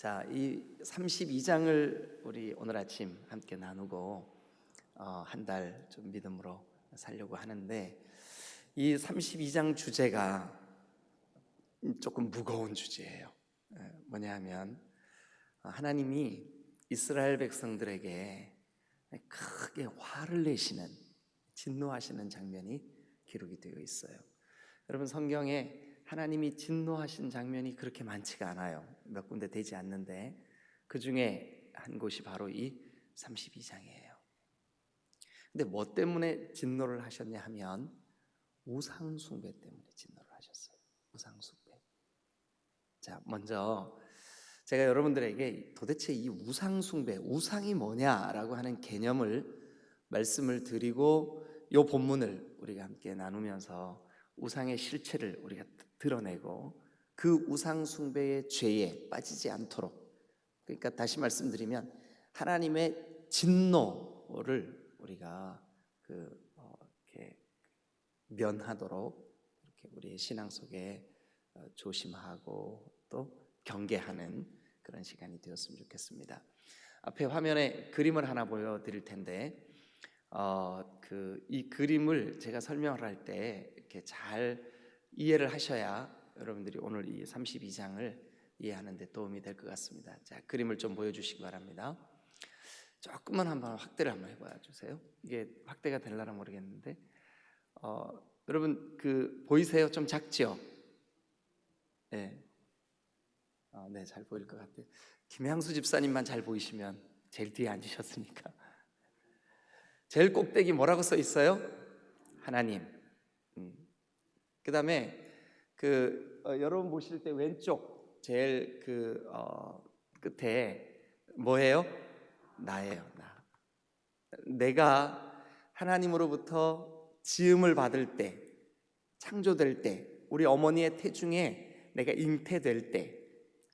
자, 이 32장을 우리 오늘 아침 함께 나누고 한 달 좀 믿음으로 살려고 하는데, 이 32장 주제가 조금 무거운 주제예요. 뭐냐 하면 하나님이 이스라엘 백성들에게 크게 화를 내시는, 진노하시는 장면이 기록이 되어 있어요. 여러분, 성경에 하나님이 진노하신 장면이 그렇게 많지가 않아요. 몇 군데 되지 않는데 그 중에 한 곳이 바로 이 32장이에요. 근데 뭐 때문에 진노를 하셨냐 하면 우상 숭배 때문에 진노를 하셨어요. 우상 숭배. 자, 먼저 제가 여러분들에게 도대체 이 우상 숭배, 우상이 뭐냐라고 하는 개념을 말씀을 드리고 이 본문을 우리가 함께 나누면서 우상의 실체를 우리가 드러내고 그 우상 숭배의 죄에 빠지지 않도록, 그러니까 다시 말씀드리면 하나님의 진노를 우리가 이렇게 면하도록 이렇게 우리의 신앙 속에 조심하고 또 경계하는 그런 시간이 되었으면 좋겠습니다. 앞에 화면에 그림을 하나 보여드릴 텐데 이 그림을 제가 설명을 할 때 이렇게 잘 이해를 하셔야 여러분들이 오늘 이 32장을 이해하는 데 도움이 될 것 같습니다. 자, 그림을 좀 보여주시기 바랍니다. 조금만 한번 확대를 한번 해봐 주세요. 이게 확대가 될려나 모르겠는데 여러분 보이세요? 좀 작죠? 네. 네, 잘 보일 것 같아요. 김향수 집사님만 잘 보이시면, 제일 뒤에 앉으셨으니까. 제일 꼭대기 뭐라고 써 있어요? 하나님. 그 다음에 여러분 보실 때 왼쪽 제일 끝에 뭐예요? 나예요. 나. 내가 하나님으로부터 지음을 받을 때, 창조될 때, 우리 어머니의 태중에 내가 잉태될 때,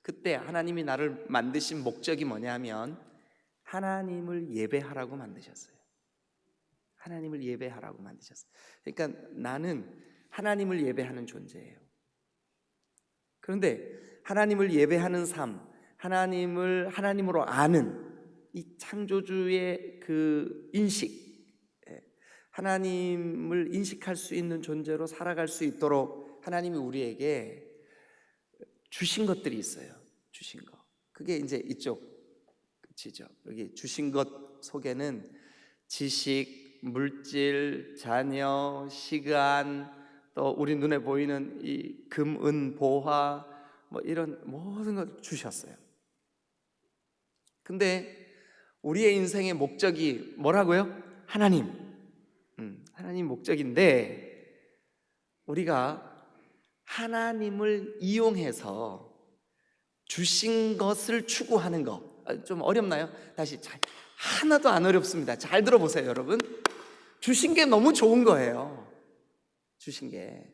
그때 하나님이 나를 만드신 목적이 뭐냐면 하나님을 예배하라고 만드셨어요. 하나님을 예배하라고 만드셨어요. 그러니까 나는 하나님을 예배하는 존재예요. 그런데 하나님을 예배하는 삶, 하나님을 하나님으로 아는 이 창조주의 그 인식, 하나님을 인식할 수 있는 존재로 살아갈 수 있도록 하나님이 우리에게 주신 것들이 있어요. 주신 것. 그게 이제 이쪽 끝이죠. 여기 주신 것 속에는 지식, 물질, 자녀, 시간, 또 우리 눈에 보이는 이 금, 은, 보화, 뭐 이런 모든 걸 주셨어요. 근데 우리의 인생의 목적이 뭐라고요? 하나님. 하나님 목적인데 우리가 하나님을 이용해서 주신 것을 추구하는 거 좀 어렵나요? 다시 하나도 안 어렵습니다. 잘 들어보세요, 여러분. 주신 게 너무 좋은 거예요. 주신 게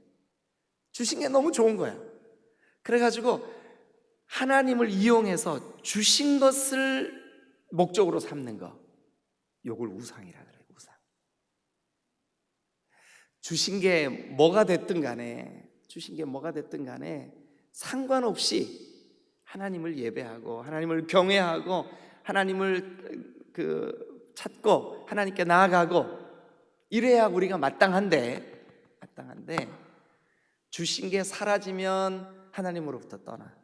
너무 좋은 거야. 그래가지고 하나님을 이용해서 주신 것을 목적으로 삼는 거, 요걸 우상이라 그래요. 우상. 주신 게 뭐가 됐든 간에 상관없이 하나님을 예배하고 하나님을 경외하고 하나님을 찾고 하나님께 나아가고 이래야 우리가 마땅한데 주신 게 사라지면 하나님으로부터 떠나.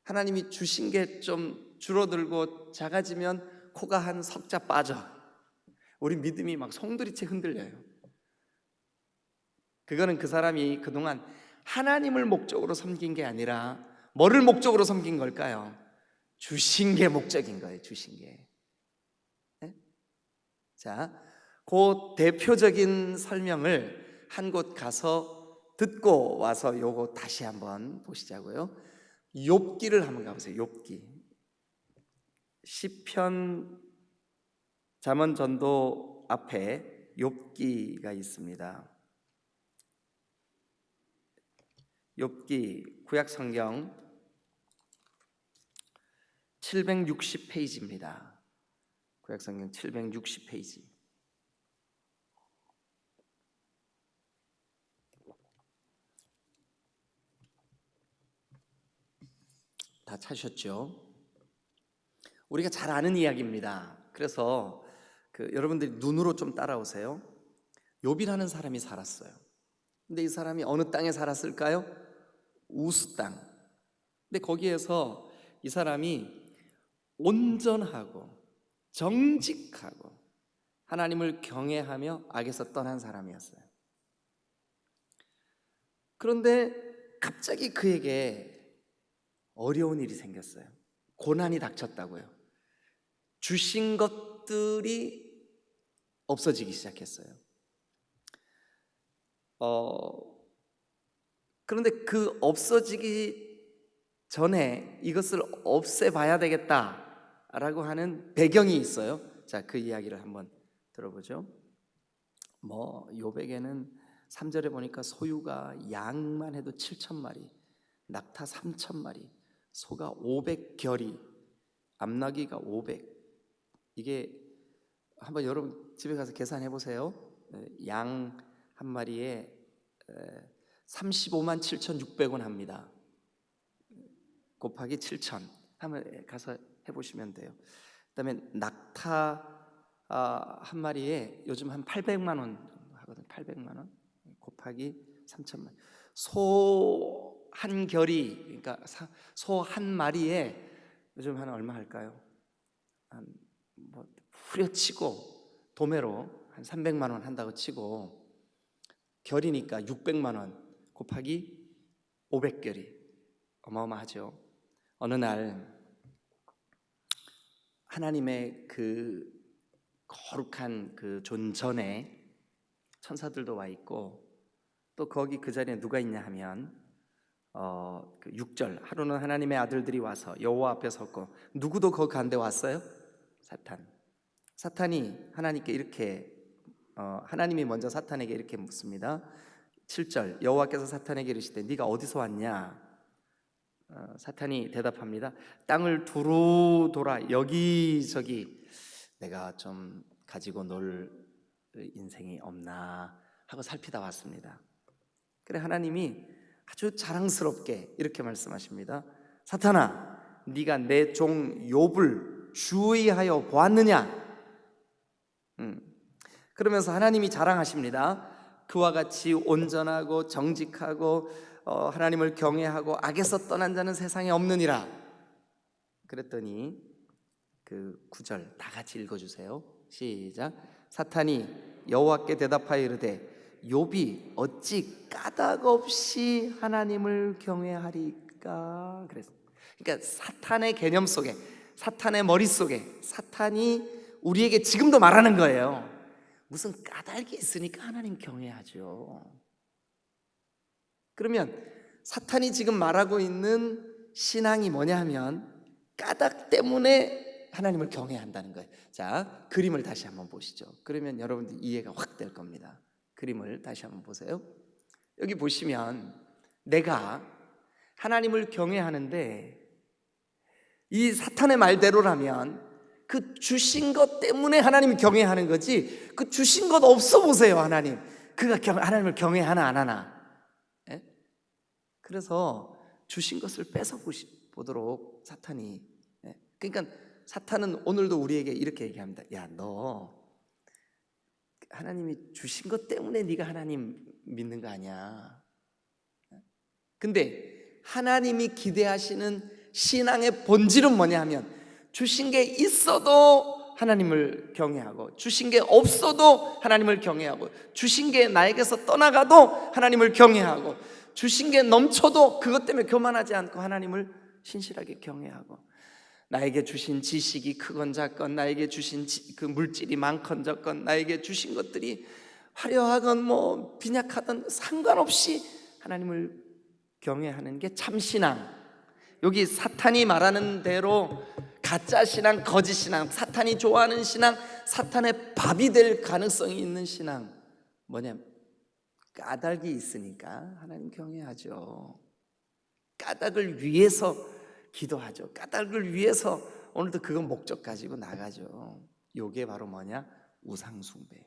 하나님이 주신 게 좀 줄어들고 작아지면 코가 한 석자 빠져. 우리 믿음이 막 송두리째 흔들려요. 그거는 그 사람이 그동안 하나님을 목적으로 섬긴 게 아니라 뭐를 목적으로 섬긴 걸까요? 주신 게 목적인 거예요. 주신 게. 네? 자, 그 대표적인 설명을 한 곳 가서 듣고 와서 요거 다시 한번 보시자고요. 욥기를 한번 가보세요. 욥기. 시편, 잠언, 전도 앞에 욥기가 있습니다. 욥기 구약 성경 760페이지입니다. 구약 성경 760페이지. 다 찾으셨죠? 우리가 잘 아는 이야기입니다. 그래서 여러분들이 눈으로 좀 따라오세요. 욥이라는 사람이 살았어요. 근데 이 사람이 어느 땅에 살았을까요? 우스 땅. 근데 거기에서 이 사람이 온전하고 정직하고 하나님을 경외하며 악에서 떠난 사람이었어요. 그런데 갑자기 그에게 어려운 일이 생겼어요. 고난이 닥쳤다고요. 주신 것들이 없어지기 시작했어요. 그런데 그 없어지기 전에 이것을 없애봐야 되겠다라고 하는 배경이 있어요. 자, 그 이야기를 한번 들어보죠. 욥에게는 3절에 보니까 소유가 양만 해도 7,000마리, 낙타 3,000마리, 소가 500결이, 암나귀가 500. 이게 한번 여러분 집에 가서 계산해 보세요. 양 한 마리에 35만 7,600원 합니다. 곱하기 7,000 한번 가서 해보시면 돼요. 그다음에 낙타 한 마리에 요즘 한 800만 원 하거든. 800만 원 곱하기 3,000만. 소 한 결이, 그러니까 소 한 마리에 요즘 한 얼마 할까요? 한 후려치고 도매로 한 300만 원 한다고 치고 결이니까 600만 원 곱하기 500결이 어마어마하죠. 어느 날 하나님의 그 거룩한 그 존전에 천사들도 와 있고 또 거기 그 자리에 누가 있냐 하면 그 6절 하루는 하나님의 아들들이 와서 여호와 앞에 섰고 누구도 거기 가운데 왔어요? 사탄이 하나님께 이렇게 하나님이 먼저 사탄에게 이렇게 묻습니다. 7절 여호와께서 사탄에게 이르시되 네가 어디서 왔냐? 사탄이 대답합니다. 땅을 두루 돌아 여기저기 내가 좀 가지고 놀 인생이 없나 하고 살피다 왔습니다. 그래 하나님이 아주 자랑스럽게 이렇게 말씀하십니다. 사탄아, 네가 내 종 욥을 주의하여 보았느냐? 그러면서 하나님이 자랑하십니다. 그와 같이 온전하고 정직하고 하나님을 경외하고 악에서 떠난 자는 세상에 없느니라. 그랬더니 그 9절 다 같이 읽어주세요. 시작. 사탄이 여호와께 대답하여 이르되 욥이 어찌 까닭 없이 하나님을 경외하리까? 그러니까 사탄의 개념 속에, 사탄의 머릿속에 사탄이 우리에게 지금도 말하는 거예요. 무슨 까닭이 있으니까 하나님 경외하죠. 그러면 사탄이 지금 말하고 있는 신앙이 뭐냐 하면 까닭 때문에 하나님을 경외한다는 거예요. 자, 그림을 다시 한번 보시죠. 그러면 여러분들 이해가 확 될 겁니다. 그림을 다시 한번 보세요. 여기 보시면 내가 하나님을 경외하는데 이 사탄의 말대로라면 그 주신 것 때문에 하나님을 경외하는 거지 그 주신 것 없어 보세요. 하나님 그가 하나님을 경외하나 안 하나. 예? 그래서 주신 것을 뺏어 보도록 사탄이, 예? 그러니까 사탄은 오늘도 우리에게 이렇게 얘기합니다. 야, 너 하나님이 주신 것 때문에 네가 하나님 믿는 거 아니야. 근데 하나님이 기대하시는 신앙의 본질은 뭐냐 하면 주신 게 있어도 하나님을 경외하고 주신 게 없어도 하나님을 경외하고 주신 게 나에게서 떠나가도 하나님을 경외하고 주신 게 넘쳐도 그것 때문에 교만하지 않고 하나님을 신실하게 경외하고 나에게 주신 지식이 크건 작건 나에게 주신 그 물질이 많건 적건 나에게 주신 것들이 화려하건 뭐 빈약하던 상관없이 하나님을 경외하는 게 참신앙. 여기 사탄이 말하는 대로 가짜 신앙, 거짓 신앙, 사탄이 좋아하는 신앙, 사탄의 밥이 될 가능성이 있는 신앙 뭐냐면 까닭이 있으니까 하나님 경외하죠. 까닭을 위해서 기도하죠. 까닭을 위해서 오늘도 그건 목적 가지고 나가죠. 요게 바로 뭐냐? 우상숭배.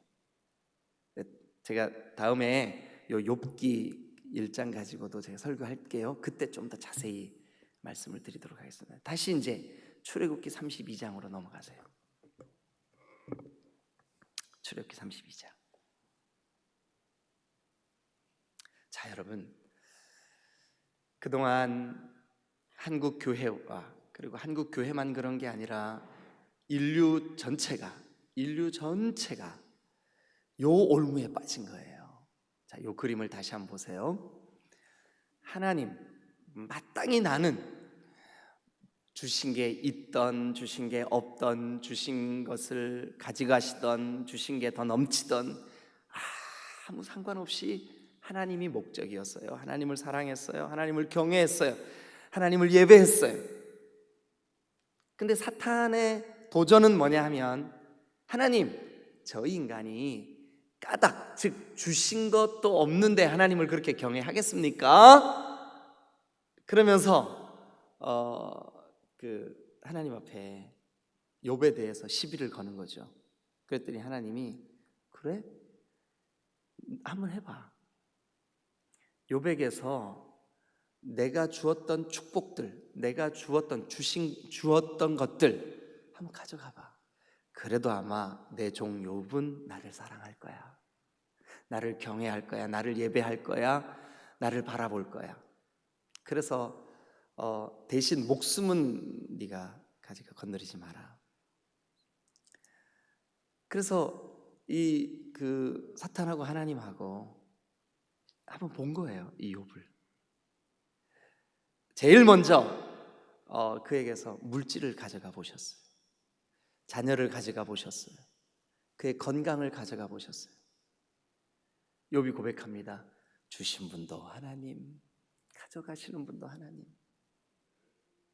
제가 다음에 요 욥기 1장 가지고도 제가 설교할게요. 그때 좀 더 자세히 말씀을 드리도록 하겠습니다. 다시 이제 출애굽기 32장으로 넘어가세요. 출애굽기 32장. 자, 여러분, 그동안 한국 교회와 그리고 한국 교회만 그런 게 아니라 인류 전체가 요 올무에 빠진 거예요. 자, 요 그림을 다시 한번 보세요. 하나님, 마땅히 나는 주신 게 있던 주신 게 없던, 주신 것을 가져가시던 주신 게 더 넘치던 아무 상관없이 하나님이 목적이었어요. 하나님을 사랑했어요. 하나님을 경외했어요. 하나님을 예배했어요. 근데 사탄의 도전은 뭐냐 하면, 하나님, 저 인간이 까닭, 즉 주신 것도 없는데 하나님을 그렇게 경외하겠습니까? 그러면서 하나님 앞에 욥에 대해서 시비를 거는 거죠. 그랬더니 하나님이, 그래? 한번 해봐. 욥에게서 내가 주었던 축복들, 내가 주었던 것들 한번 가져가봐. 그래도 아마 내 종 욥은 나를 사랑할 거야. 나를 경외할 거야. 나를 예배할 거야. 나를 바라볼 거야. 그래서 대신 목숨은 네가 가지고 건드리지 마라. 그래서 사탄하고 하나님하고 한번 본 거예요, 이 욥을. 제일 먼저 그에게서 물질을 가져가 보셨어요. 자녀를 가져가 보셨어요. 그의 건강을 가져가 보셨어요. 욥이 고백합니다. 주신 분도 하나님, 가져가시는 분도 하나님.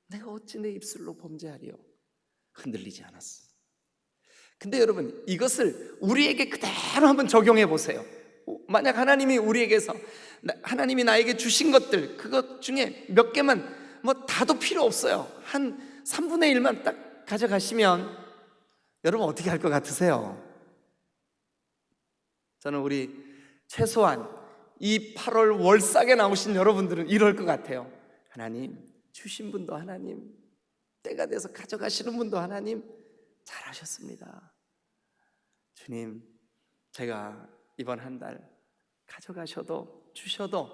내가 어찌 내 입술로 범죄하리요? 흔들리지 않았어. 근데 여러분, 이것을 우리에게 그대로 한번 적용해 보세요. 만약 하나님이 우리에게서, 하나님이 나에게 주신 것들, 그것 중에 몇 개만, 뭐 다도 필요 없어요, 한 3분의 1만 딱 가져가시면 여러분 어떻게 할 것 같으세요? 저는 우리 최소한 이 8월 월삭에 나오신 여러분들은 이럴 것 같아요. 하나님, 주신 분도 하나님, 때가 돼서 가져가시는 분도 하나님, 잘하셨습니다. 주님, 제가 이번 한 달 가져가셔도 주셔도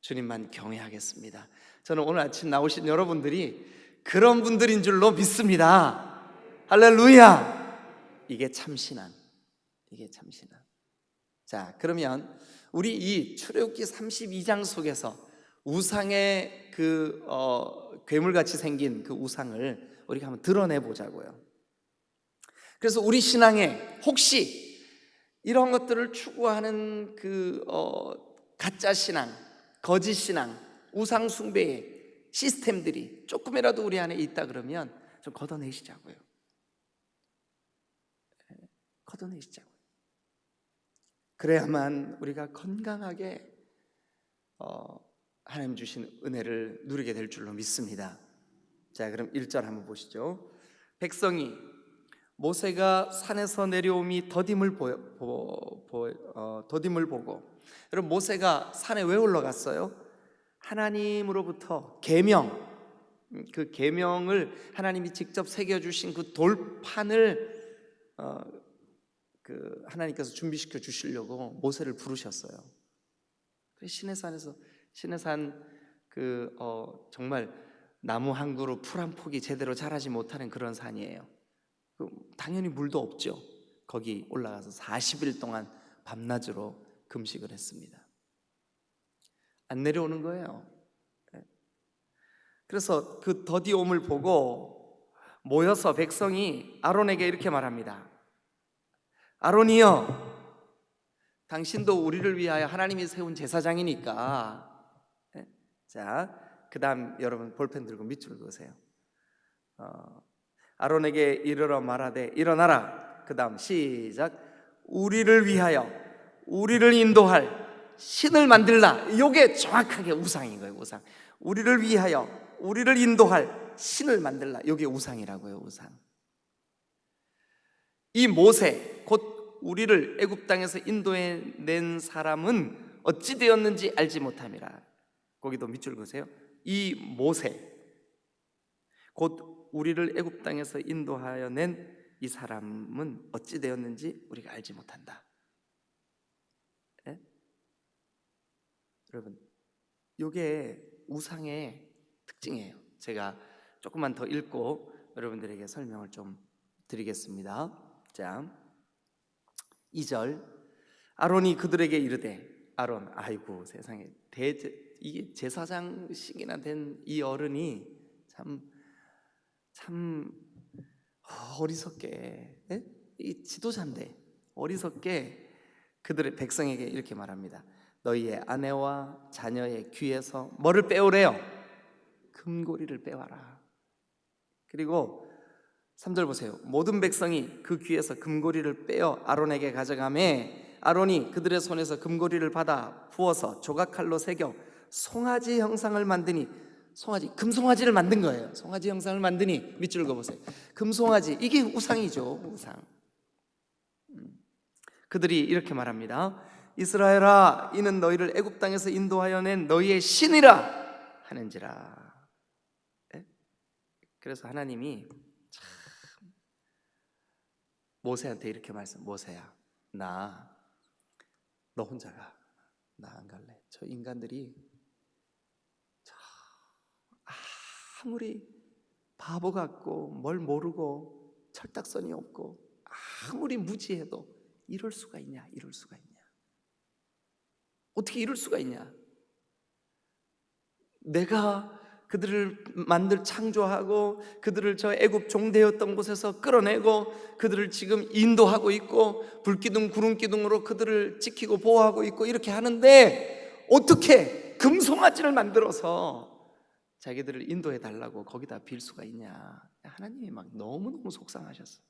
주님만 경외하겠습니다. 저는 오늘 아침 나오신 여러분들이 그런 분들인 줄로 믿습니다. 할렐루야! 이게 참신한. 자, 그러면 우리 이 출애굽기 32장 속에서 우상의 괴물같이 생긴 그 우상을 우리가 한번 드러내 보자고요. 그래서 우리 신앙에 혹시 이런 것들을 추구하는 가짜 신앙, 거짓 신앙, 우상 숭배의 시스템들이 조금이라도 우리 안에 있다 그러면 좀 걷어내시자고요. 걷어내시자고요. 그래야만 우리가 건강하게 하나님 주신 은혜를 누리게 될 줄로 믿습니다. 자, 그럼 1절 한번 보시죠. 백성이 모세가 산에서 내려옴이 더딤을 보고, 여러분, 모세가 산에 왜 올라갔어요? 하나님으로부터 계명, 그 계명을 하나님이 직접 새겨주신 그 돌판을 하나님께서 준비시켜 주시려고 모세를 부르셨어요. 시내산 정말 나무 한 그루, 풀 한 폭이 제대로 자라지 못하는 그런 산이에요. 당연히 물도 없죠. 거기 올라가서 40일 동안 밤낮으로 금식을 했습니다. 안 내려오는 거예요. 그래서 그 더디옴을 보고 모여서 백성이 아론에게 이렇게 말합니다. 아론이여, 당신도 우리를 위하여 하나님이 세운 제사장이니까. 자, 그 다음 여러분 볼펜 들고 밑줄 그으세요. 아론에게 이르러 말하되 일어나라. 그 다음 시작. 우리를 위하여 우리를 인도할 신을 만들라. 이게 정확하게 우상인 거예요. 우상. 우리를 위하여 우리를 인도할 신을 만들라. 이게 우상이라고요. 우상. 이 모세, 곧 우리를 애굽 땅에서 인도해낸 사람은 어찌 되었는지 알지 못함이라. 거기도 밑줄 그으세요. 이 모세, 곧 우리를 애굽 땅에서 인도하여 낸 이 사람은 어찌 되었는지 우리가 알지 못한다. 예? 여러분, 이게 우상의 특징이에요. 제가 조금만 더 읽고 여러분들에게 설명을 좀 드리겠습니다. 자, 2절. 아론이 그들에게 이르되, 아론, 아이고 세상에, 이게 제사장식이나 된 이 어른이 참 어리석게, 예? 이 지도자인데 어리석게 그들의 백성에게 이렇게 말합니다. 너희의 아내와 자녀의 귀에서 뭐를 빼오래요? 금고리를 빼와라. 그리고 3절 보세요. 모든 백성이 그 귀에서 금고리를 빼어 아론에게 가져가매 아론이 그들의 손에서 금고리를 받아 부어서 조각칼로 새겨 송아지 형상을 만드니, 금송아지를 만든 거예요. 송아지 형상을 만드니, 밑줄 그어보세요. 금송아지, 이게 우상이죠. 우상. 그들이 이렇게 말합니다. 이스라엘아, 이는 너희를 애굽 땅에서 인도하여 낸 너희의 신이라 하는지라. 네? 그래서 하나님이 참 모세한테 이렇게 모세야, 너 혼자 가. 나 안 갈래. 저 인간들이 아무리 바보 같고 뭘 모르고 철딱서니 없고 아무리 무지해도 이럴 수가 있냐? 어떻게 이럴 수가 있냐? 내가 그들을 창조하고 그들을 저 애굽 종되었던 곳에서 끌어내고 그들을 지금 인도하고 있고 불기둥 구름기둥으로 그들을 지키고 보호하고 있고 이렇게 하는데 어떻게 금송아지를 만들어서 자기들을 인도해 달라고 거기다 빌 수가 있냐? 하나님이 막 너무너무 속상하셨어.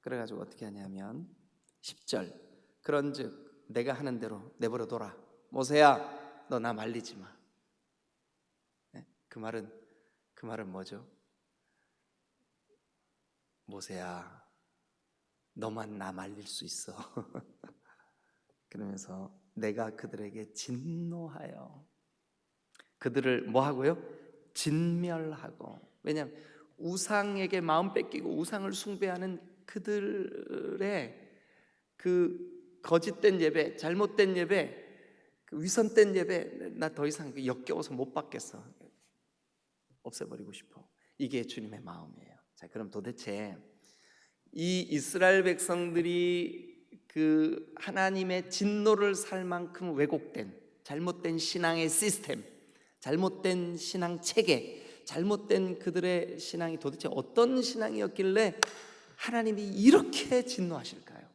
그래가지고 어떻게 하냐면 10절. 그런즉 내가 하는 대로 내버려 둬라. 모세야, 너 나 말리지 마. 그 말은 뭐죠? 모세야, 너만 나 말릴 수 있어. 그러면서 내가 그들에게 진노하여 그들을 뭐 하고요? 진멸하고. 왜냐하면 우상에게 마음 뺏기고 우상을 숭배하는 그들의 그 거짓된 예배, 잘못된 예배, 그 위선된 예배, 나 더 이상 역겨워서 못 받겠어. 없애버리고 싶어. 이게 주님의 마음이에요. 자, 그럼 도대체 이 이스라엘 백성들이 그 하나님의 진노를 살 만큼 왜곡된 잘못된 신앙의 시스템, 잘못된 신앙 체계, 잘못된 그들의 신앙이 도대체 어떤 신앙이었길래 하나님이 이렇게 진노하실까요?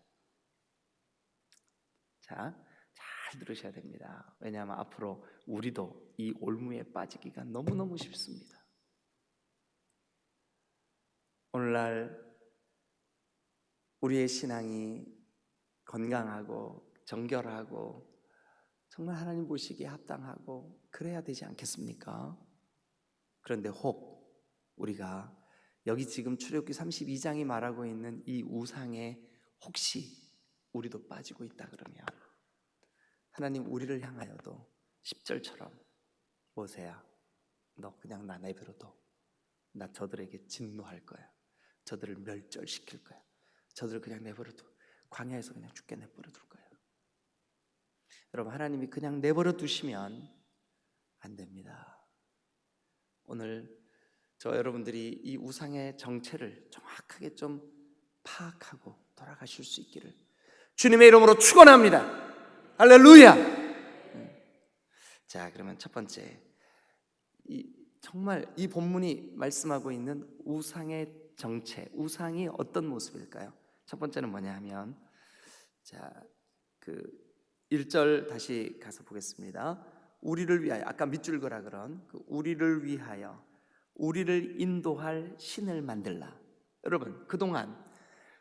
자, 잘 들으셔야 됩니다. 왜냐하면 앞으로 우리도 이 올무에 빠지기가 너무너무 쉽습니다. 오늘날 우리의 신앙이 건강하고 정결하고 정말 하나님 보시기에 합당하고 그래야 되지 않겠습니까? 그런데 혹 우리가 여기 지금 출애굽기 32장이 말하고 있는 이 우상에 혹시 우리도 빠지고 있다 그러면 하나님 우리를 향하여도 10절처럼 모세야, 너 그냥 나 내버려둬. 나 저들에게 진노할 거야. 저들을 멸절시킬 거야. 저들을 그냥 내버려둬. 광야에서 그냥 죽게 내버려둘 거야. 여러분, 하나님이 그냥 내버려 두시면 안 됩니다. 오늘 저 여러분들이 이 우상의 정체를 정확하게 좀 파악하고 돌아가실 수 있기를 주님의 이름으로 축원합니다. 할렐루야. 자, 그러면 첫 번째, 정말 이 본문이 말씀하고 있는 우상의 정체, 우상이 어떤 모습일까요? 첫 번째는 뭐냐 하면, 자, 그 1절 다시 가서 보겠습니다. 우리를 위하여, 아까 밑줄 그라 그런 그 우리를 위하여 우리를 인도할 신을 만들라. 여러분, 그동안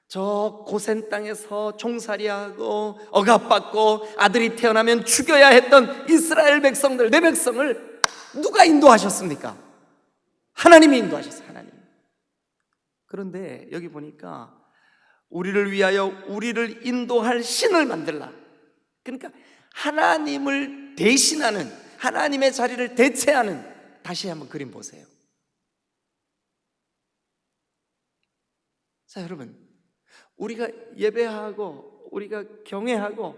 저 고센 땅에서 종살이하고 억압받고 아들이 태어나면 죽여야 했던 이스라엘 백성들, 내 백성을 누가 인도하셨습니까? 하나님이 인도하셨어요. 하나님. 그런데 여기 보니까 우리를 위하여 우리를 인도할 신을 만들라. 그러니까 하나님을 대신하는, 하나님의 자리를 대체하는, 다시 한번 그림 보세요. 자, 여러분, 우리가 예배하고 우리가 경외하고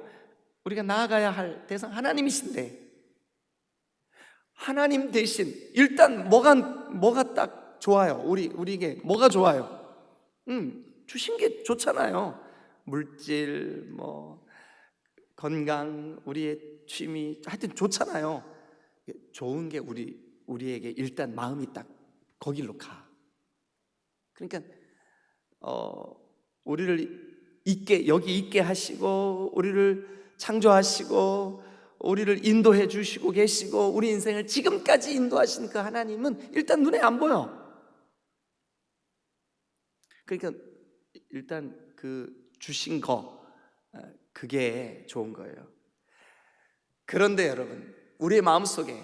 우리가 나아가야 할 대상 하나님이신데, 하나님 대신 일단 뭐가 딱 좋아요? 우리에게 뭐가 좋아요? 주신 게 좋잖아요. 물질, 건강, 우리의 취미, 하여튼 좋잖아요. 좋은 게 우리에게 일단 마음이 딱 거길로 가. 그러니까 우리를 여기 있게 하시고, 우리를 창조하시고, 우리를 인도해 주시고 계시고, 우리 인생을 지금까지 인도하신 그 하나님은 일단 눈에 안 보여. 그러니까 일단 그 주신 그게 좋은 거예요. 그런데 여러분, 우리의 마음속에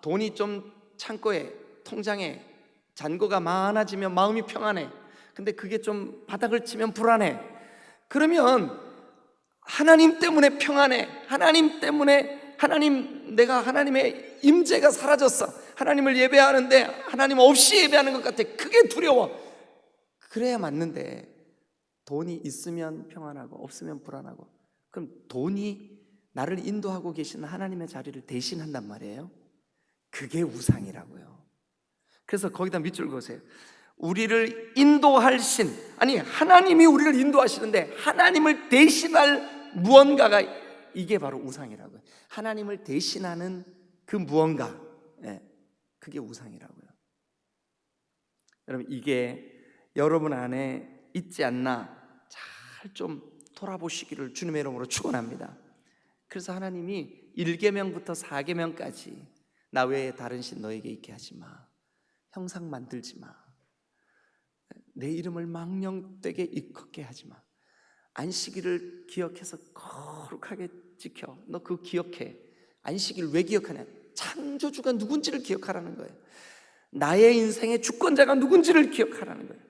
돈이 좀 창고에, 통장에 잔고가 많아지면 마음이 평안해. 근데 그게 좀 바닥을 치면 불안해. 그러면 하나님 때문에 평안해. 하나님 때문에 내가 하나님의 임재가 사라졌어. 하나님을 예배하는데 하나님 없이 예배하는 것 같아. 그게 두려워. 그래야 맞는데, 돈이 있으면 평안하고 없으면 불안하고, 그럼 돈이 나를 인도하고 계시는 하나님의 자리를 대신한단 말이에요. 그게 우상이라고요. 그래서 거기다 밑줄 그으세요. 우리를 인도하신, 하나님이 우리를 인도하시는데 하나님을 대신할 무언가가, 이게 바로 우상이라고요. 하나님을 대신하는 그 무언가, 그게 우상이라고요. 여러분, 이게 여러분 안에 있지 않나 잘 좀 돌아보시기를 주님의 이름으로 축원합니다. 그래서 하나님이 1계명부터 4계명까지 나 외에 다른 신 너에게 있게 하지 마, 형상 만들지 마, 내 이름을 망령되게 일컫게 하지 마, 안식일을 기억해서 거룩하게 지켜. 너 그거 기억해. 안식일을 왜 기억하냐? 창조주가 누군지를 기억하라는 거예요. 나의 인생의 주권자가 누군지를 기억하라는 거예요.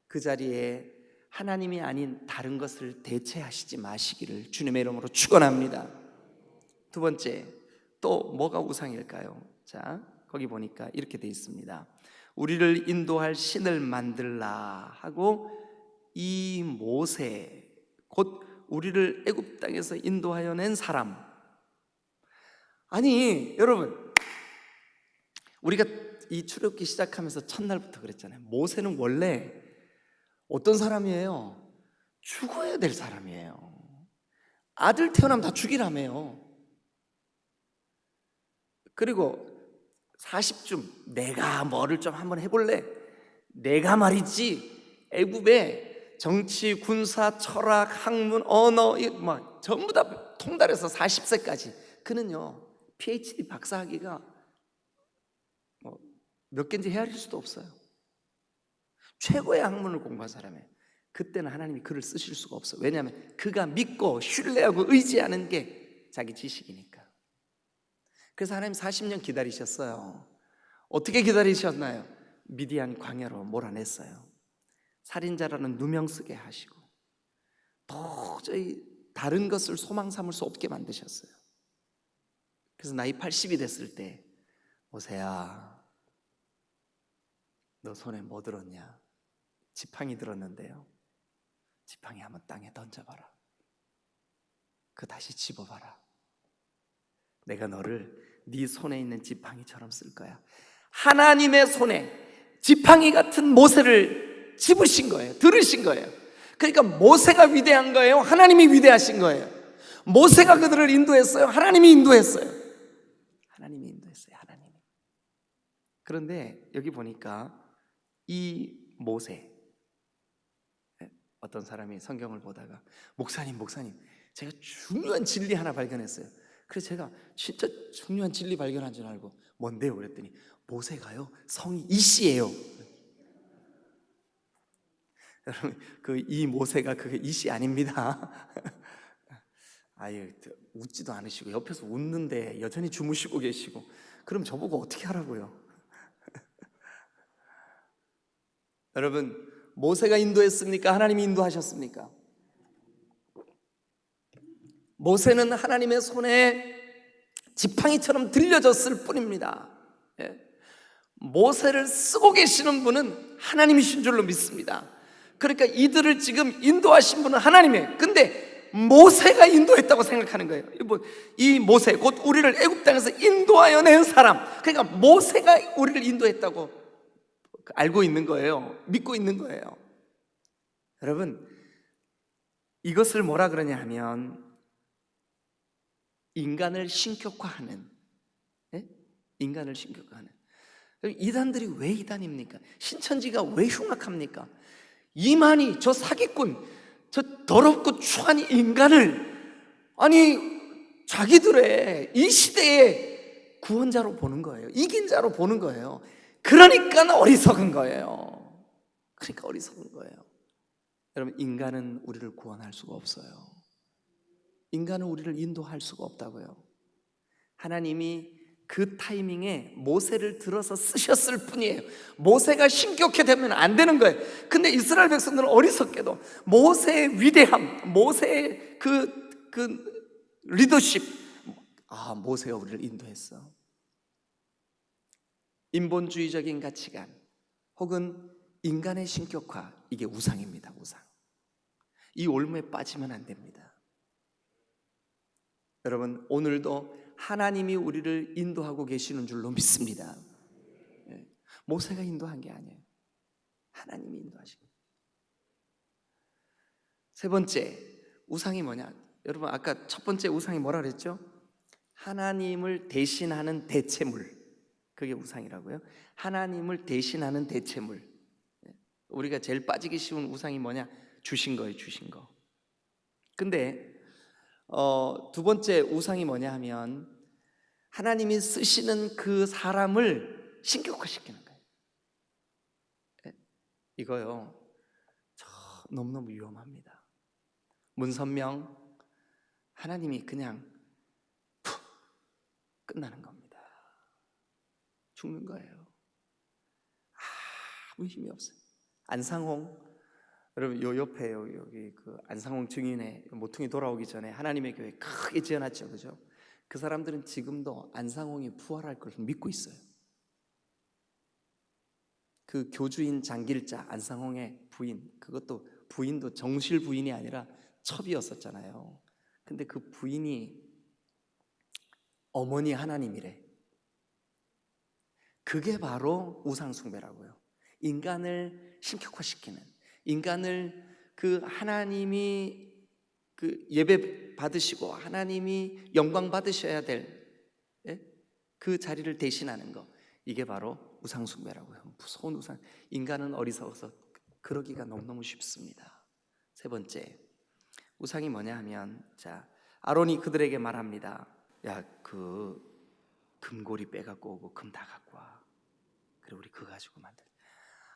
그 자리에 하나님이 아닌 다른 것을 대체하시지 마시기를 주님의 이름으로 축원합니다. 두 번째, 또 뭐가 우상일까요? 자, 거기 보니까 이렇게 돼 있습니다. 우리를 인도할 신을 만들라 하고, 이 모세, 곧 우리를 애굽 땅에서 인도하여 낸 사람. 여러분, 우리가 이 출애굽기 시작하면서 첫날부터 그랬잖아요. 모세는 원래 어떤 사람이에요? 죽어야 될 사람이에요. 아들 태어나면 다 죽이라며요. 그리고 40쯤 내가 뭐를 좀 한번 해볼래? 내가 말이지, 애굽에 정치, 군사, 철학, 학문, 언어 전부 다 통달해서 40세까지. 그는요, PhD 박사학위가 몇 개인지 헤아릴 수도 없어요. 최고의 학문을 공부한 사람이에요. 그때는 하나님이 그를 쓰실 수가 없어요. 왜냐하면 그가 믿고 신뢰하고 의지하는 게 자기 지식이니까. 그래서 하나님 40년 기다리셨어요. 어떻게 기다리셨나요? 미디안 광야로 몰아냈어요. 살인자라는 누명 쓰게 하시고 도저히 다른 것을 소망 삼을 수 없게 만드셨어요. 그래서 나이 80이 됐을 때, 모세야, 너 손에 뭐 들었냐? 지팡이 들었는데요, 지팡이 한번 땅에 던져봐라. 그거 다시 집어봐라. 내가 너를 네 손에 있는 지팡이처럼 쓸 거야. 하나님의 손에 지팡이 같은 모세를 집으신 거예요. 들으신 거예요. 그러니까 모세가 위대한 거예요? 하나님이 위대하신 거예요? 모세가 그들을 인도했어요? 하나님이 인도했어요? 하나님이 인도했어요. 하나님이. 그런데 여기 보니까 이 모세, 어떤 사람이 성경을 보다가 목사님 제가 중요한 진리 하나 발견했어요. 그래서 제가 진짜 중요한 진리 발견한 줄 알고, 뭔데요? 그랬더니 모세가요, 성이 이씨예요. 여러분, 이 모세가 그게 이씨 아닙니다. 아유, 웃지도 않으시고 옆에서 웃는데 여전히 주무시고 계시고, 그럼 저보고 어떻게 하라고요? 여러분, 모세가 인도했습니까? 하나님이 인도하셨습니까? 모세는 하나님의 손에 지팡이처럼 들려졌을 뿐입니다. 모세를 쓰고 계시는 분은 하나님이신 줄로 믿습니다. 그러니까 이들을 지금 인도하신 분은 하나님이에요. 근데 모세가 인도했다고 생각하는 거예요. 이 모세, 곧 우리를 애굽 땅에서 인도하여 낸 사람, 그러니까 모세가 우리를 인도했다고 알고 있는 거예요. 믿고 있는 거예요. 여러분, 이것을 뭐라 그러냐 하면 인간을 신격화하는, 인간을 신격화하는. 이단들이 왜 이단입니까? 신천지가 왜 흉악합니까? 이만희, 저 사기꾼, 저 더럽고 추한 인간을 자기들의 이 시대의 구원자로 보는 거예요. 이긴 자로 보는 거예요. 그러니까 어리석은 거예요. 그러니까 어리석은 거예요. 여러분, 인간은 우리를 구원할 수가 없어요. 인간은 우리를 인도할 수가 없다고요. 하나님이 그 타이밍에 모세를 들어서 쓰셨을 뿐이에요. 모세가 신격해 되면 안 되는 거예요. 근데 이스라엘 백성들은 어리석게도 모세의 위대함, 모세의 그 리더십, 모세가 우리를 인도했어. 인본주의적인 가치관 혹은 인간의 신격화, 이게 우상입니다. 우상. 이 올무에 빠지면 안 됩니다. 여러분, 오늘도 하나님이 우리를 인도하고 계시는 줄로 믿습니다. 모세가 인도한 게 아니에요. 하나님이 인도하신 거예요. 세 번째, 우상이 뭐냐? 여러분, 아까 첫 번째 우상이 뭐라 그랬죠? 하나님을 대신하는 대체물, 그게 우상이라고요. 하나님을 대신하는 대체물. 우리가 제일 빠지기 쉬운 우상이 뭐냐? 주신 거예요. 주신 거. 근데 두 번째 우상이 뭐냐 하면 하나님이 쓰시는 그 사람을 신격화시키는 거예요. 이거요, 너무너무 위험합니다. 문선명, 하나님이 그냥 푹 끝나는 겁니다. 죽는 거예요. 아무 힘이 없어요. 안상홍, 여러분, 요 옆에 여기 그 안상홍 증인의 모퉁이 돌아오기 전에 하나님의 교회 크게 지어놨죠, 그죠? 그 사람들은 지금도 안상홍이 부활할 것을 믿고 있어요. 그 교주인 장길자, 안상홍의 부인, 그것도 부인도 정실 부인이 아니라 첩이었었잖아요. 근데 그 부인이 어머니 하나님이래. 그게 바로 우상숭배라고요. 인간을 신격화시키는, 인간을 그 하나님이 그 예배 받으시고 하나님이 영광 받으셔야 될 그 자리를 대신하는 거, 이게 바로 우상숭배라고요. 무서운 우상. 인간은 어리석어서 그러기가 너무너무 쉽습니다. 세 번째, 우상이 뭐냐 하면, 아론이 그들에게 말합니다. 야, 그 금고리 빼갖고 오고 금 다 갖고 와. 그래, 우리 그거 가지고 만들.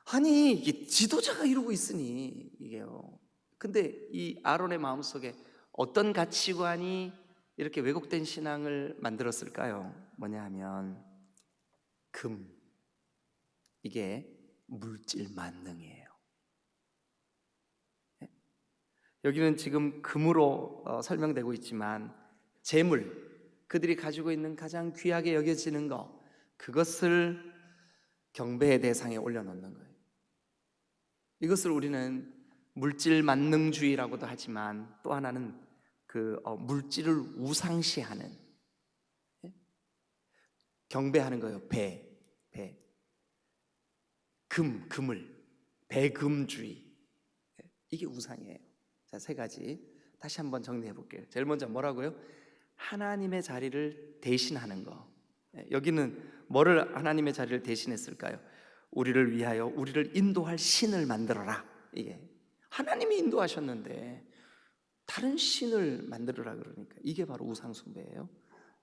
아니, 이게 지도자가 이러고 있으니 이게요. 근데 이 아론의 마음속에 어떤 가치관이 이렇게 왜곡된 신앙을 만들었을까요? 뭐냐 하면 금, 이게 물질 만능이에요. 여기는 지금 금으로 설명되고 있지만 재물, 그들이 가지고 있는 가장 귀하게 여겨지는 것, 그것을 경배의 대상에 올려놓는 거예요. 이것을 우리는 물질 만능주의라고도 하지만 또 하나는 물질을 우상시하는, 경배하는 거예요. 배, 금을 배금주의, 이게 우상이에요. 자, 세 가지 다시 한번 정리해 볼게요. 제일 먼저 뭐라고요? 하나님의 자리를 대신하는 거. 여기는 뭐를 하나님의 자리를 대신했을까요? 우리를 위하여 우리를 인도할 신을 만들어라. 이게 하나님이 인도하셨는데 다른 신을 만들어라 그러니까 이게 바로 우상숭배예요.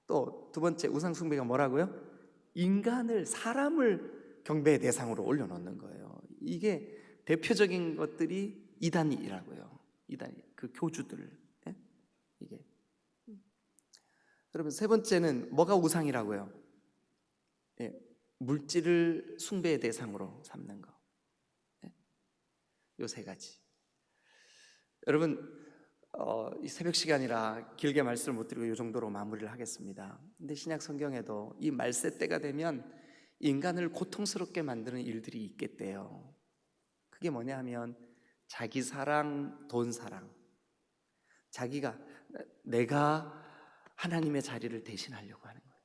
또 두 번째 우상숭배가 뭐라고요? 인간을, 사람을 경배의 대상으로 올려놓는 거예요. 이게 대표적인 것들이 이단이라고요. 이단, 그 교주들. 이게. 여러분, 세 번째는 뭐가 우상이라고요? 물질을 숭배의 대상으로 삼는 거. 요 세 가지. 여러분, 이 새벽 시간이라 길게 말씀을 못 드리고 이 정도로 마무리를 하겠습니다. 근데 신약 성경에도 이 말세 때가 되면 인간을 고통스럽게 만드는 일들이 있겠대요. 그게 뭐냐 하면 자기 사랑, 돈 사랑. 내가 하나님의 자리를 대신하려고 하는 거예요.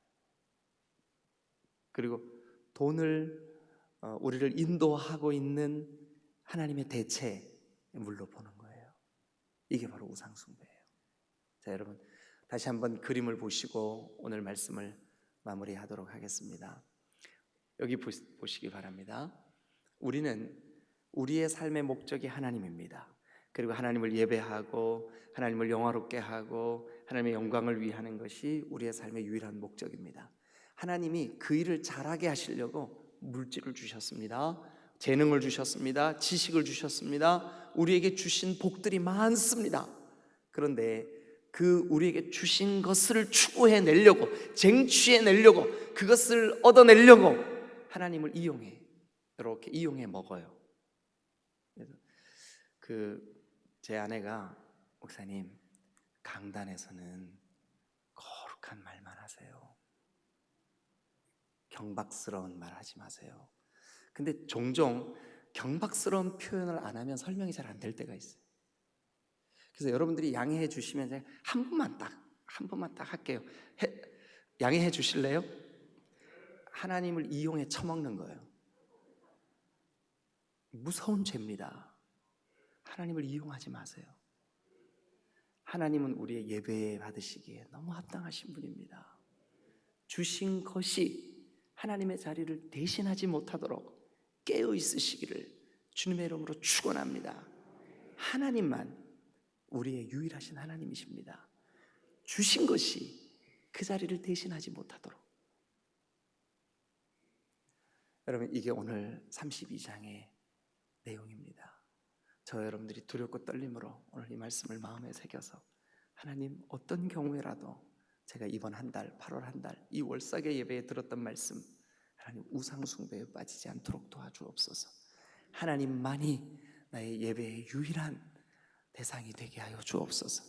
그리고 돈을 우리를 인도하고 있는 하나님의 대체에 물러보는 거예요. 이게 바로 우상숭배예요. 자, 여러분 다시 한번 그림을 보시고 오늘 말씀을 마무리하도록 하겠습니다. 여기 보시기 바랍니다. 우리는 우리의 삶의 목적이 하나님입니다. 그리고 하나님을 예배하고 하나님을 영화롭게 하고 하나님의 영광을 위하는 것이 우리의 삶의 유일한 목적입니다. 하나님이 그 일을 잘하게 하시려고 물질을 주셨습니다. 재능을 주셨습니다. 지식을 주셨습니다. 우리에게 주신 복들이 많습니다. 그런데 그 우리에게 주신 것을 추구해내려고, 쟁취해내려고, 그것을 얻어내려고 하나님을 이렇게 이용해 먹어요. 그래서 제 아내가, 목사님, 강단에서는 거룩한 말만 하세요. 경박스러운 말 하지 마세요. 근데 종종 경박스러운 표현을 안 하면 설명이 잘 안 될 때가 있어요. 그래서 여러분들이 양해해 주시면 제가 한 번만 딱 할게요. 양해해 주실래요? 하나님을 이용해 처먹는 거예요. 무서운 죄입니다. 하나님을 이용하지 마세요. 하나님은 우리의 예배 받으시기에 너무 합당하신 분입니다. 주신 것이 하나님의 자리를 대신하지 못하도록 깨어 있으시기를 주님의 이름으로 축원합니다. 하나님만 우리의 유일하신 하나님이십니다. 주신 것이 그 자리를 대신하지 못하도록. 여러분, 이게 오늘 32장의 내용입니다. 저 여러분들이 두렵고 떨림으로 오늘 이 말씀을 마음에 새겨서 하나님, 어떤 경우에라도 제가 이번 한 달, 8월 한 달 이 월삭의 예배에 들었던 말씀, 하나님 우상 숭배에 빠지지 않도록 도와주옵소서. 하나님만이 나의 예배의 유일한 대상이 되게 하여 주옵소서.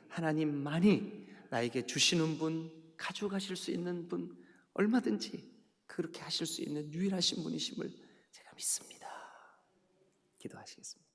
하나님만이 나에게 주시는 분, 가져가실 수 있는 분, 얼마든지 그렇게 하실 수 있는 유일하신 분이심을 제가 믿습니다. 기도하시겠습니다.